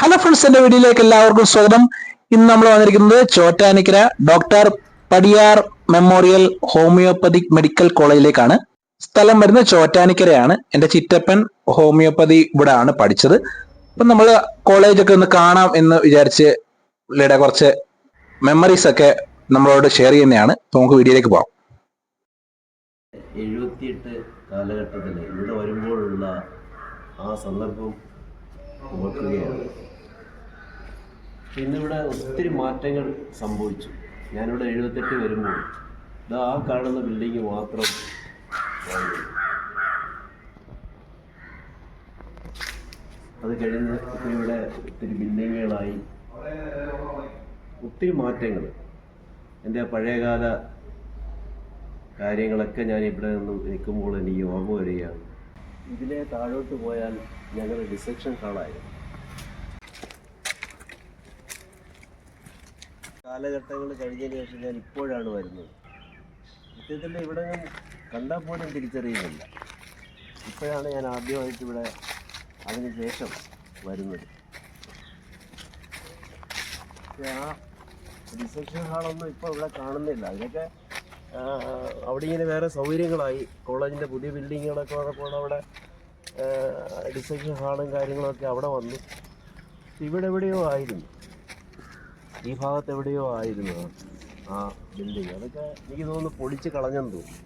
Hello friends, എന്റെ വീഡിയോയിലേക്ക് എല്ലാവർക്കും സ്വാഗതം. ഇന്ന് നമ്മൾ വന്നിരിക്കുന്നത് Chottanikkara doctor Padiyar memorial homoeopathic medical കോളേജിലേക്കാണ്. സ്ഥലം വരുന്നത് ചോറ്റാനിക്കരയാണ്. എന്റെ ചിറ്റപ്പൻ ഹോമിയോപ്പതി ഇവിടെ ആണ് പഠിച്ചത്. അപ്പൊ നമ്മൾ കോളേജൊക്കെ ഒന്ന് കാണാം എന്ന് വിചാരിച്ച് പുള്ളിയുടെ കുറച്ച് മെമ്മറീസ് ഒക്കെ നമ്മളോട് ഷെയർ ചെയ്യുന്നതാണ്. അപ്പൊ നമുക്ക് വീഡിയോയിലേക്ക് പോകാം. 78 കാലഘട്ടത്തിൽ ഇവിടെ വരുമ്പോഴുള്ള ആ സന്ദർഭം ഓർക്കുകയാണ്. ഇന്നിവിടെ ഒത്തിരി മാറ്റങ്ങൾ സംഭവിച്ചു. ഞാനിവിടെ 78 വരുമ്പോൾ ഇതാ ആ കാണുന്ന ബിൽഡിങ് മാത്രം അത് കഴിഞ്ഞ് ഇപ്പോൾ ഇവിടെ ഒത്തിരി ബിൽഡിങ്ങുകളായി, ഒത്തിരി മാറ്റങ്ങൾ. എൻ്റെ പഴയകാല കാര്യങ്ങളൊക്കെ ഞാൻ ഇവിടെ നിന്നും നിൽക്കുമ്പോൾ എനിക്ക് ഓർമ്മ വരികയാണ്. ഇതിലെ താഴോട്ട് പോയാൽ ഞങ്ങളുടെ ഡിസെക്ഷൻ ഹാളായിരുന്നു. കാലഘട്ടങ്ങൾ കഴിഞ്ഞതിന് ശേഷം ഞാൻ ഇപ്പോഴാണ് വരുന്നത്. സത്യത്തിൽ ഇവിടെ ഞാൻ കണ്ടാൽ പോലും തിരിച്ചറിയുന്നില്ല. ഇപ്പോഴാണ് ഞാൻ ആദ്യമായിട്ട് ഇവിടെ അതിന് ശേഷം വരുന്നത്. ആ ഡിസെക്ഷൻ ഹാളൊന്നും ഇപ്പോൾ ഇവിടെ കാണുന്നില്ല. അതിനൊക്കെ അവിടെ ഇങ്ങനെ വേറെ സൗകര്യങ്ങളായി. കോളേജിൻ്റെ പുതിയ ബിൽഡിങ്ങുകളൊക്കെ വന്നപ്പോൾ അവിടെ ഡിസെക്ഷൻ ഹാളും കാര്യങ്ങളൊക്കെ അവിടെ വന്നു. ഇവിടെ എവിടെയോ ആയിരുന്നു, ഈ ഭാഗത്ത് എവിടെയോ ആയിരുന്നു ആ ബിൽഡിങ്. അതൊക്കെ എനിക്ക് തോന്നുന്നു പൊളിച്ച് കളഞ്ഞെന്ന് തോന്നുന്നു.